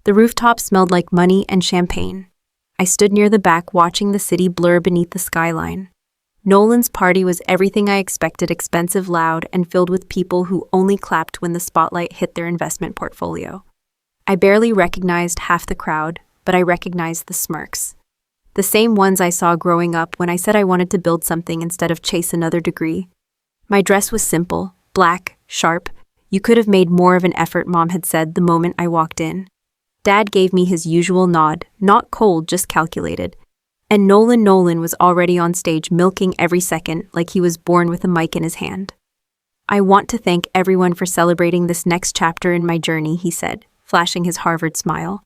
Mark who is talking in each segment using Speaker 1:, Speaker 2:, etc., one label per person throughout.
Speaker 1: The rooftop smelled like money and champagne. I stood near the back watching the city blur beneath the skyline. Nolan's party was everything I expected: expensive, loud, and filled with people who only clapped when the spotlight hit their investment portfolio. I barely recognized half the crowd, but I recognized the smirks. The same ones I saw growing up when I said I wanted to build something instead of chase another degree. My dress was simple, black, sharp. "You could have made more of an effort," Mom had said the moment I walked in. Dad gave me his usual nod, not cold, just calculated. And Nolan was already on stage, milking every second like he was born with a mic in his hand. "I want to thank everyone for celebrating this next chapter in my journey," he said, flashing his Harvard smile.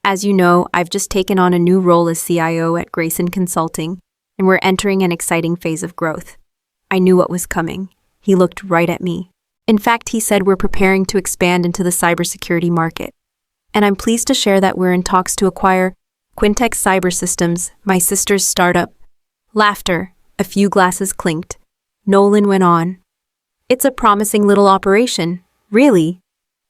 Speaker 1: "As you know, I've just taken on a new role as CIO at Grayson Consulting, and we're entering an exciting phase of growth." I knew what was coming. He looked right at me. "In fact," he said, "we're preparing to expand into the cybersecurity market. And I'm pleased to share that we're in talks to acquire Quintex Cyber Systems, my sister's startup." Laughter. A few glasses clinked. Nolan went on. "It's a promising little operation, really.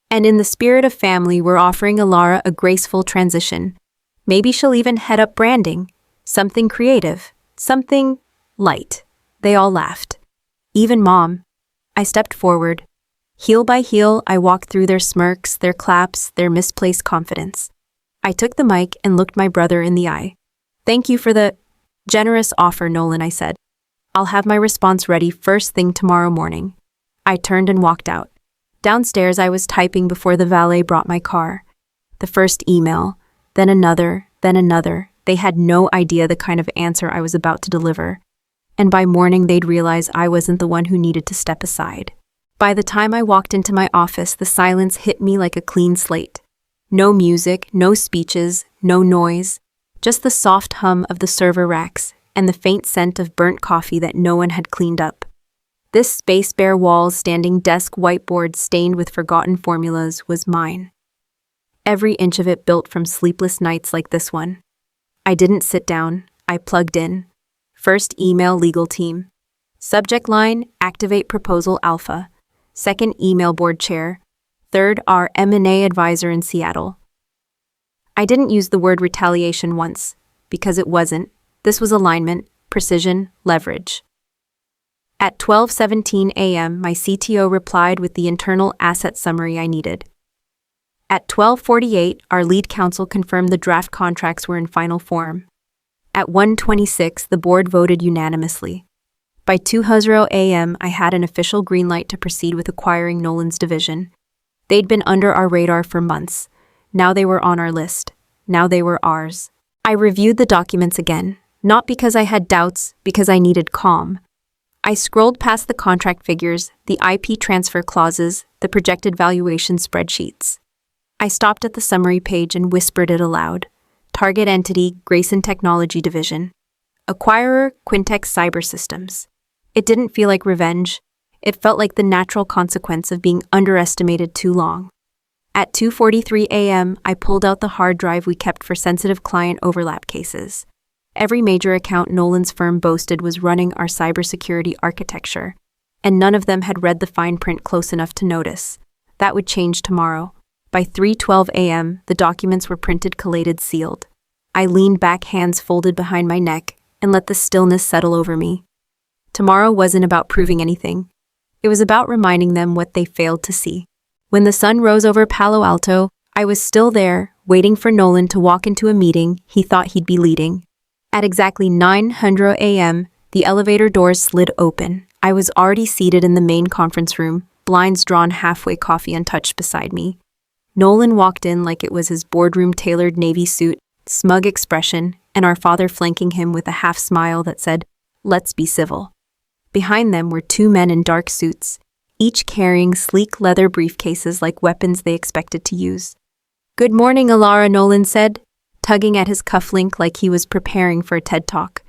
Speaker 1: And in the spirit of family, we're offering Alara a graceful transition. Maybe she'll even head up branding. Something creative. Something light." They all laughed. Even Mom. I stepped forward. Heel by heel, I walked through their smirks, their claps, their misplaced confidence. I took the mic and looked my brother in the eye. "Thank you for the generous offer, Nolan," I said. "I'll have my response ready first thing tomorrow morning." I turned and walked out. Downstairs, I was typing before the valet brought my car. The first email, then another, then another. They had no idea the kind of answer I was about to deliver. And by morning, they'd realize I wasn't the one who needed to step aside. By the time I walked into my office, the silence hit me like a clean slate. No music, no speeches, no noise, just the soft hum of the server racks and the faint scent of burnt coffee that no one had cleaned up. This space, bare walls, standing desk, whiteboard stained with forgotten formulas was mine. Every inch of it built from sleepless nights like this one. I didn't sit down, I plugged in. First email, legal team. Subject line, activate proposal alpha. Second, email board chair. Third, our M&A advisor in Seattle. I didn't use the word retaliation once, because it wasn't. This was alignment, precision, leverage. At 12:17 a.m., my CTO replied with the internal asset summary I needed. At 12:48, our lead counsel confirmed the draft contracts were in final form. At 1:26, the board voted unanimously. By 2:00 a.m., I had an official green light to proceed with acquiring Nolan's division. They'd been under our radar for months. Now they were on our list. Now they were ours. I reviewed the documents again, not because I had doubts, because I needed calm. I scrolled past the contract figures, the IP transfer clauses, the projected valuation spreadsheets. I stopped at the summary page and whispered it aloud. Target entity, Grayson Technology Division. Acquirer, Quintex Cyber Systems. It didn't feel like revenge. It felt like the natural consequence of being underestimated too long. At 2:43 a.m., I pulled out the hard drive we kept for sensitive client overlap cases. Every major account Nolan's firm boasted was running our cybersecurity architecture, and none of them had read the fine print close enough to notice. That would change tomorrow. By 3:12 a.m., the documents were printed, collated, sealed. I leaned back, hands folded behind my neck, and let the stillness settle over me. Tomorrow wasn't about proving anything. It was about reminding them what they failed to see. When the sun rose over Palo Alto, I was still there, waiting for Nolan to walk into a meeting he thought he'd be leading. At exactly 9:00 a.m., the elevator doors slid open. I was already seated in the main conference room, blinds drawn halfway, coffee untouched beside me. Nolan walked in like it was his boardroom-tailored navy suit, smug expression, and our father flanking him with a half smile that said, "Let's be civil." Behind them were two men in dark suits, each carrying sleek leather briefcases like weapons they expected to use. "Good morning, Alara," Nolan said, tugging at his cufflink like he was preparing for a TED Talk.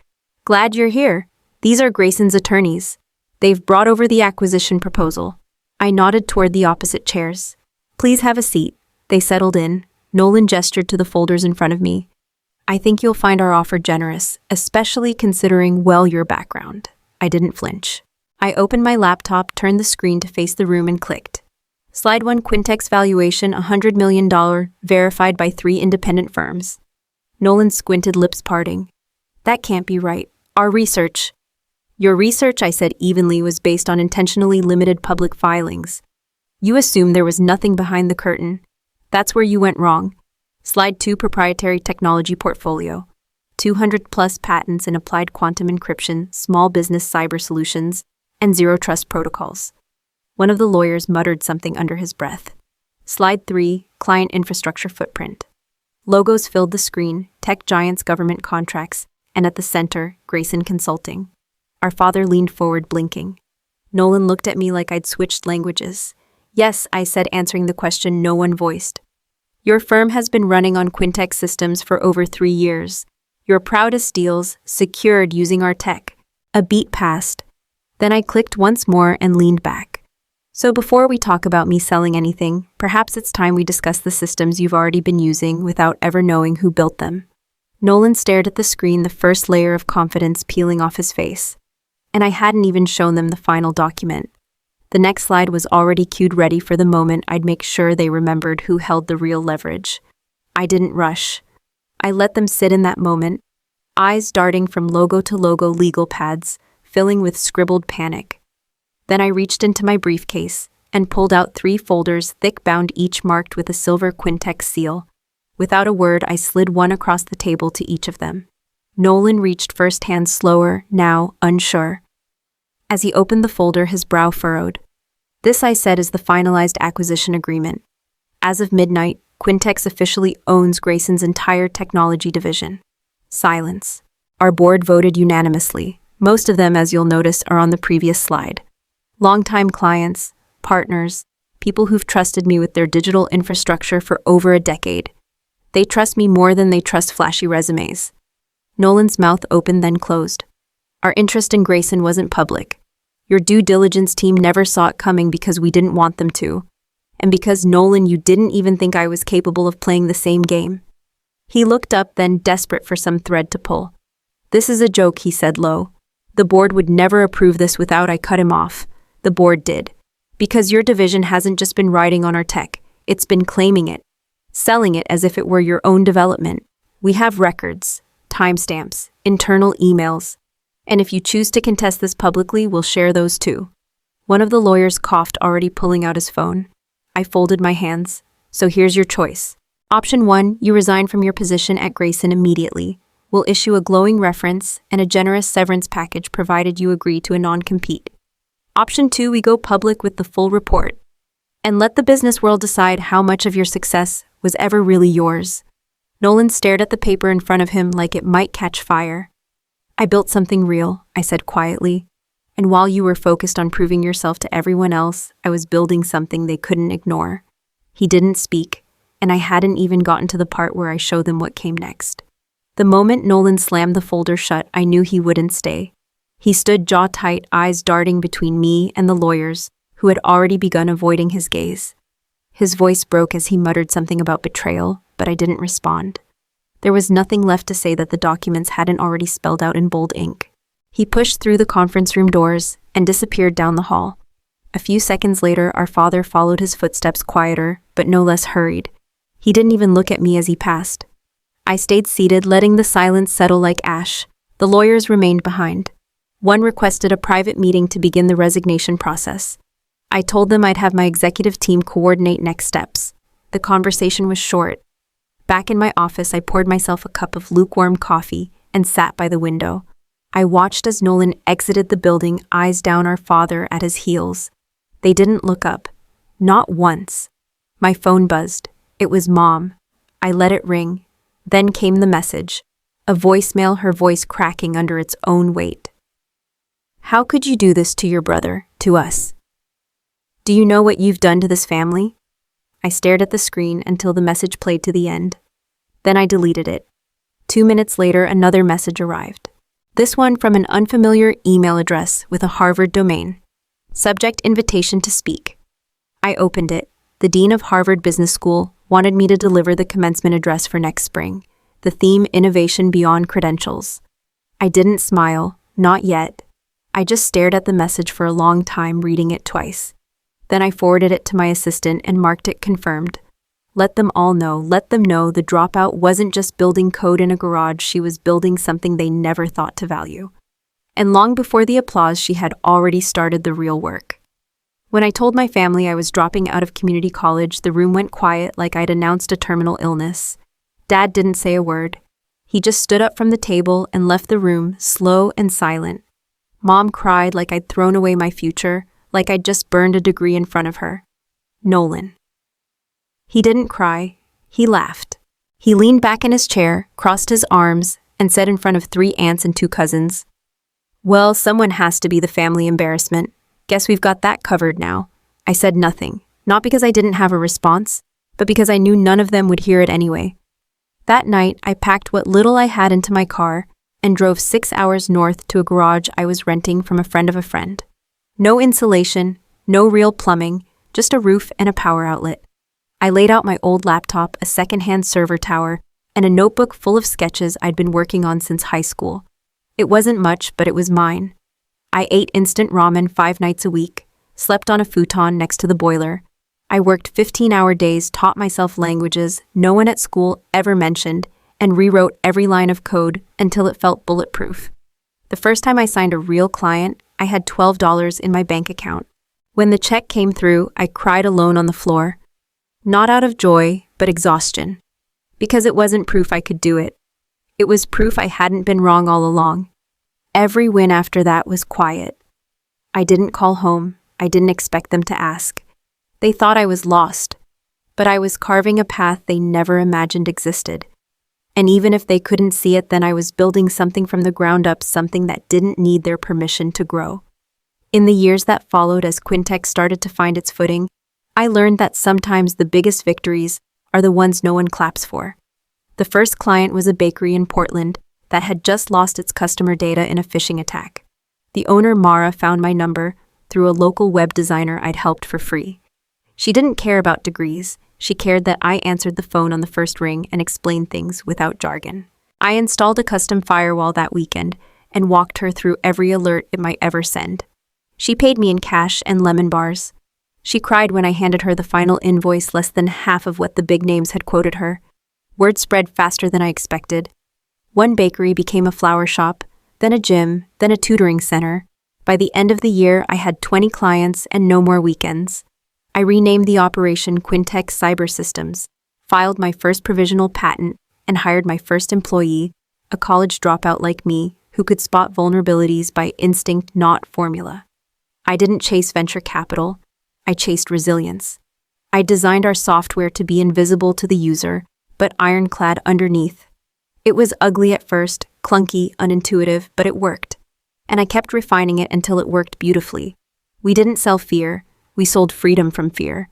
Speaker 1: "Glad you're here. These are Grayson's attorneys. They've brought over the acquisition proposal." I nodded toward the opposite chairs. "Please have a seat." They settled in. Nolan gestured to the folders in front of me. "I think you'll find our offer generous, especially considering, well, your background." I didn't flinch. I opened my laptop, turned the screen to face the room, and clicked. Slide 1 Quintex valuation $100 million, verified by 3 independent firms. Nolan squinted, lips parting. That can't be right. Our research. Your research, I said evenly, was based on intentionally limited public filings. You assumed there was nothing behind the curtain. That's where you went wrong. Slide 2 Proprietary technology portfolio. 200 plus patents in applied quantum encryption, small business cyber solutions, and zero trust protocols. One of the lawyers muttered something under his breath. Slide 3 Client infrastructure footprint. Logos filled the screen, tech giants, government contracts, and at the center, Grayson Consulting. Our father leaned forward, blinking. Nolan looked at me like I'd switched languages. Yes, I said, answering the question no one voiced. Your firm has been running on Quintex systems for over 3 years. Your proudest deals secured using our tech. A beat passed. Then I clicked once more and leaned back. So before we talk about me selling anything, perhaps it's time we discuss the systems you've already been using without ever knowing who built them. Nolan stared at the screen, the first layer of confidence peeling off his face. And I hadn't even shown them the final document. The next slide was already cued, ready for the moment I'd make sure they remembered who held the real leverage. I didn't rush. I let them sit in that moment, eyes darting from logo to logo, legal pads, filling with scribbled panic. Then I reached into my briefcase and pulled out 3 folders, thick-bound, each marked with a silver Quintex seal. Without a word, I slid one across the table to each of them. Nolan reached first, hand slower, now unsure. As he opened the folder, his brow furrowed. This, I said, is the finalized acquisition agreement. As of midnight, Quintex officially owns Grayson's entire technology division. Silence. Our board voted unanimously. Most of them, as you'll notice, are on the previous slide. Longtime clients, partners, people who've trusted me with their digital infrastructure for over a decade. They trust me more than they trust flashy resumes. Nolan's mouth opened, then closed. Our interest in Grayson wasn't public. Your due diligence team never saw it coming because we didn't want them to. And because, Nolan, you didn't even think I was capable of playing the same game. He looked up, then, desperate for some thread to pull. This is a joke, he said low. The board would never approve this without I cut him off. The board did. Because your division hasn't just been riding on our tech, it's been claiming it, selling it as if it were your own development. We have records, timestamps, internal emails. And if you choose to contest this publicly, we'll share those too. One of the lawyers coughed, already pulling out his phone. I folded my hands. So here's your choice. Option 1, you resign from your position at Grayson immediately. We'll issue a glowing reference and a generous severance package provided you agree to a non-compete. Option 2, we go public with the full report. And let the business world decide how much of your success was ever really yours. Nolan stared at the paper in front of him like it might catch fire. I built something real, I said quietly. And while you were focused on proving yourself to everyone else, I was building something they couldn't ignore. He didn't speak, and I hadn't even gotten to the part where I showed them what came next. The moment Nolan slammed the folder shut, I knew he wouldn't stay. He stood jaw tight, eyes darting between me and the lawyers, who had already begun avoiding his gaze. His voice broke as he muttered something about betrayal, but I didn't respond. There was nothing left to say that the documents hadn't already spelled out in bold ink. He pushed through the conference room doors and disappeared down the hall. A few seconds later, our father followed his footsteps, quieter, but no less hurried. He didn't even look at me as he passed. I stayed seated, letting the silence settle like ash. The lawyers remained behind. One requested a private meeting to begin the resignation process. I told them I'd have my executive team coordinate next steps. The conversation was short. Back in my office, I poured myself a cup of lukewarm coffee and sat by the window. I watched as Nolan exited the building, eyes down, our father at his heels. They didn't look up. Not once. My phone buzzed. It was Mom. I let it ring. Then came the message. A voicemail, her voice cracking under its own weight. How could you do this to your brother, to us? Do you know what you've done to this family? I stared at the screen until the message played to the end. Then I deleted it. 2 minutes later, another message arrived. This one from an unfamiliar email address with a Harvard domain. Subject: invitation to speak. I opened it. The dean of Harvard Business School wanted me to deliver the commencement address for next spring. The theme: innovation beyond credentials. I didn't smile, not yet. I just stared at the message for a long time, reading it twice. Then I forwarded it to my assistant and marked it confirmed. Let them know the dropout wasn't just building code in a garage, she was building something they never thought to value. And long before the applause, she had already started the real work. When I told my family I was dropping out of community college, the room went quiet like I'd announced a terminal illness. Dad didn't say a word. He just stood up from the table and left the room, slow and silent. Mom cried like I'd thrown away my future, like I'd just burned a degree in front of her. Nolan. He didn't cry. He laughed. He leaned back in his chair, crossed his arms, and said in front of 3 aunts and 2 cousins, "Well, someone has to be the family embarrassment. Guess we've got that covered now." I said nothing, not because I didn't have a response, but because I knew none of them would hear it anyway. That night, I packed what little I had into my car and drove 6 hours north to a garage I was renting from a friend of a friend. No insulation, no real plumbing, just a roof and a power outlet. I laid out my old laptop, a secondhand server tower, and a notebook full of sketches I'd been working on since high school. It wasn't much, but it was mine. I ate instant ramen 5 nights a week, slept on a futon next to the boiler. I worked 15-hour days, taught myself languages no one at school ever mentioned, and rewrote every line of code until it felt bulletproof. The first time I signed a real client, I had $12 in my bank account. When the check came through, I cried alone on the floor. Not out of joy, but exhaustion. Because it wasn't proof I could do it. It was proof I hadn't been wrong all along. Every win after that was quiet. I didn't call home. I didn't expect them to ask. They thought I was lost, but I was carving a path they never imagined existed. And even if they couldn't see it, then I was building something from the ground up, something that didn't need their permission to grow. In the years that followed, as Quintech started to find its footing, I learned that sometimes the biggest victories are the ones no one claps for. The first client was a bakery in Portland that had just lost its customer data in a phishing attack. The owner, Mara, found my number through a local web designer I'd helped for free. She didn't care about degrees. She cared that I answered the phone on the first ring and explained things without jargon. I installed a custom firewall that weekend and walked her through every alert it might ever send. She paid me in cash and lemon bars. She cried when I handed her the final invoice, less than half of what the big names had quoted her. Word spread faster than I expected. One bakery became a flower shop, then a gym, then a tutoring center. By the end of the year, I had 20 clients and no more weekends. I renamed the operation Quintech Cyber Systems, filed my first provisional patent, and hired my first employee, a college dropout like me, who could spot vulnerabilities by instinct, not formula. I didn't chase venture capital. I chased resilience. I designed our software to be invisible to the user, but ironclad underneath. It was ugly at first, clunky, unintuitive, but it worked. And I kept refining it until it worked beautifully. We didn't sell fear. We sold freedom from fear.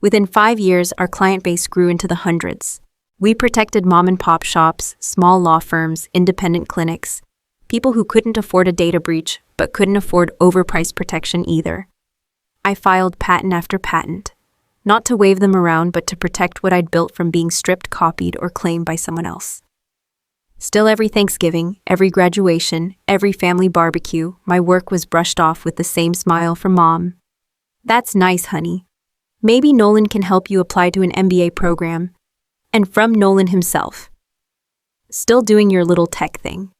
Speaker 1: Within 5 years, our client base grew into the hundreds. We protected mom-and-pop shops, small law firms, independent clinics, people who couldn't afford a data breach, but couldn't afford overpriced protection either. I filed patent after patent, not to wave them around, but to protect what I'd built from being stripped, copied, or claimed by someone else. Still, every Thanksgiving, every graduation, every family barbecue, my work was brushed off with the same smile from Mom. "That's nice, honey. Maybe Nolan can help you apply to an MBA program." And from Nolan himself. "Still doing your little tech thing."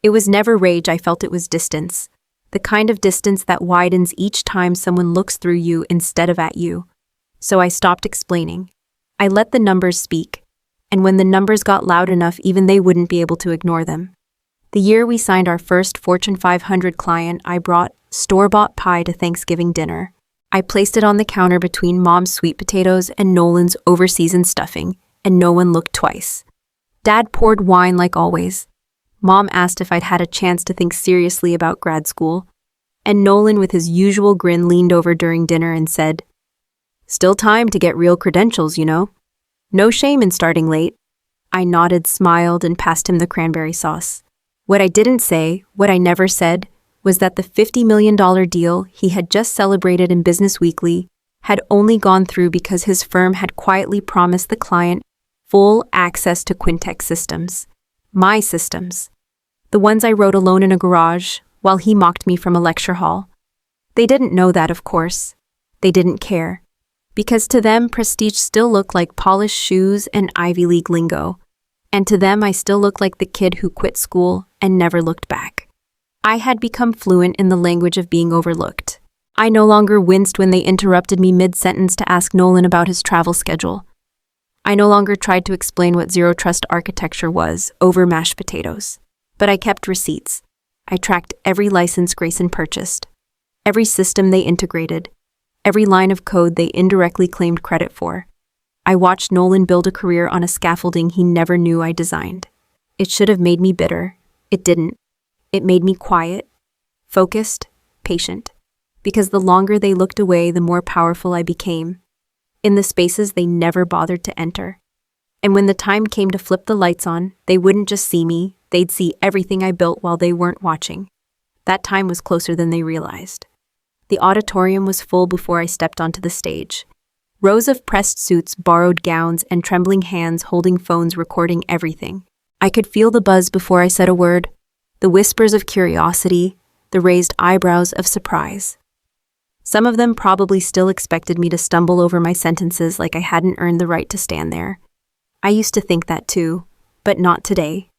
Speaker 1: It was never rage, I felt it was distance. The kind of distance that widens each time someone looks through you instead of at you. So I stopped explaining. I let the numbers speak. And when the numbers got loud enough, even they wouldn't be able to ignore them. The year we signed our first Fortune 500 client, I brought store-bought pie to Thanksgiving dinner. I placed it on the counter between Mom's sweet potatoes and Nolan's overseasoned stuffing, and no one looked twice. Dad poured wine like always. Mom asked if I'd had a chance to think seriously about grad school, and Nolan, with his usual grin, leaned over during dinner and said, "Still time to get real credentials, you know. No shame in starting late." I nodded, smiled, and passed him the cranberry sauce. What I didn't say, what I never said, was that the $50 million deal he had just celebrated in Business Weekly had only gone through because his firm had quietly promised the client full access to Quintech systems. My systems. The ones I wrote alone in a garage, while he mocked me from a lecture hall. They didn't know that, of course. They didn't care. Because to them, prestige still looked like polished shoes and Ivy League lingo. And to them, I still looked like the kid who quit school and never looked back. I had become fluent in the language of being overlooked. I no longer winced when they interrupted me mid-sentence to ask Nolan about his travel schedule. I no longer tried to explain what zero-trust architecture was over mashed potatoes. But I kept receipts. I tracked every license Grayson purchased, every system they integrated, every line of code they indirectly claimed credit for. I watched Nolan build a career on a scaffolding he never knew I designed. It should have made me bitter. It didn't. It made me quiet, focused, patient. Because the longer they looked away, the more powerful I became. In the spaces they never bothered to enter. And when the time came to flip the lights on, they wouldn't just see me, they'd see everything I built while they weren't watching. That time was closer than they realized. The auditorium was full before I stepped onto the stage. Rows of pressed suits, borrowed gowns, and trembling hands holding phones recording everything. I could feel the buzz before I said a word, the whispers of curiosity, the raised eyebrows of surprise. Some of them probably still expected me to stumble over my sentences like I hadn't earned the right to stand there. I used to think that too, but not today.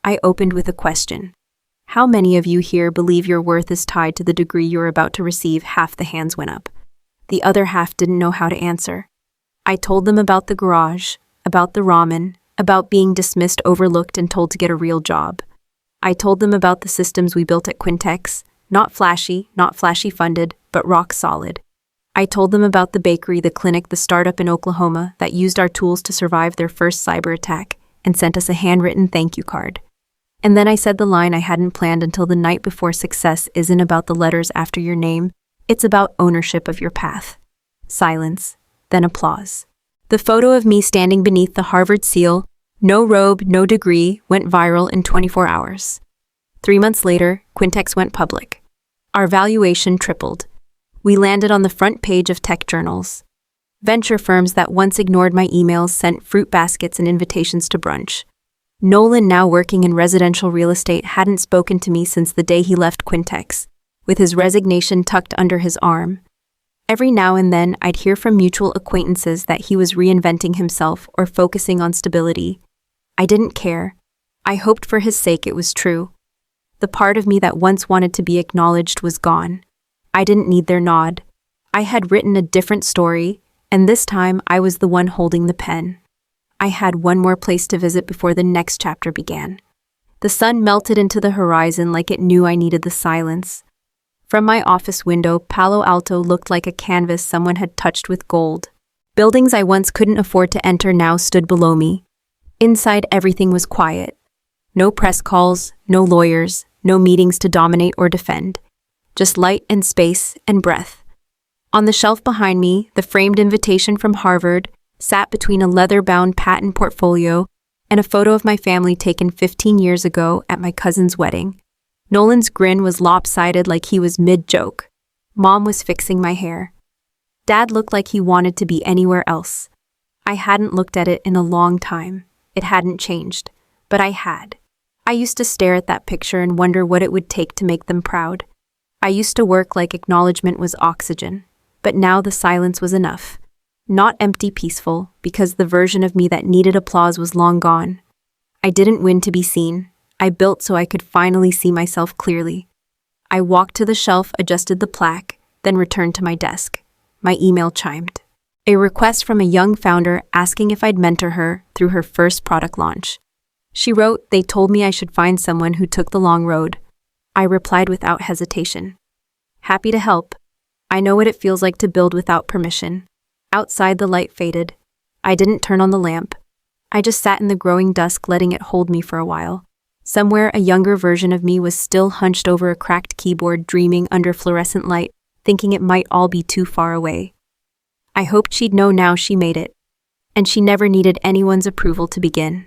Speaker 1: I opened with a question. How many of you here believe your worth is tied to the degree you're about to receive? Half the hands went up. The other half didn't know how to answer. I told them about the garage, about the ramen, about being dismissed, overlooked, and told to get a real job. I told them about the systems we built at Quintex, not flashy funded, but rock solid. I told them about the bakery, the clinic, the startup in Oklahoma that used our tools to survive their first cyber attack and sent us a handwritten thank you card. And then I said the line I hadn't planned until the night before: success isn't about the letters after your name, it's about ownership of your path. Silence, then applause. The photo of me standing beneath the Harvard seal, no robe, no degree, went viral in 24 hours. 3 months later, Quintex went public. Our valuation tripled. We landed on the front page of tech journals. Venture firms that once ignored my emails sent fruit baskets and invitations to brunch. Nolan, now working in residential real estate, hadn't spoken to me since the day he left Quintex, with his resignation tucked under his arm. Every now and then, I'd hear from mutual acquaintances that he was reinventing himself or focusing on stability. I didn't care. I hoped for his sake it was true. The part of me that once wanted to be acknowledged was gone. I didn't need their nod. I had written a different story, and this time I was the one holding the pen. I had one more place to visit before the next chapter began. The sun melted into the horizon like it knew I needed the silence. From my office window, Palo Alto looked like a canvas someone had touched with gold. Buildings I once couldn't afford to enter now stood below me. Inside, everything was quiet. No press calls, no lawyers, no meetings to dominate or defend. Just light and space and breath. On the shelf behind me, the framed invitation from Harvard sat between a leather-bound patent portfolio and a photo of my family taken 15 years ago at my cousin's wedding. Nolan's grin was lopsided like he was mid-joke. Mom was fixing my hair. Dad looked like he wanted to be anywhere else. I hadn't looked at it in a long time. It hadn't changed, but I had. I used to stare at that picture and wonder what it would take to make them proud. I used to work like acknowledgement was oxygen, but now the silence was enough. Not empty, peaceful, because the version of me that needed applause was long gone. I didn't win to be seen. I built so I could finally see myself clearly. I walked to the shelf, adjusted the plaque, then returned to my desk. My email chimed. A request from a young founder asking if I'd mentor her through her first product launch. She wrote, they told me I should find someone who took the long road. I replied without hesitation. Happy to help. I know what it feels like to build without permission. Outside, the light faded. I didn't turn on the lamp. I just sat in the growing dusk, letting it hold me for a while. Somewhere, a younger version of me was still hunched over a cracked keyboard, dreaming under fluorescent light, thinking it might all be too far away. I hoped she'd know now she made it. And she never needed anyone's approval to begin.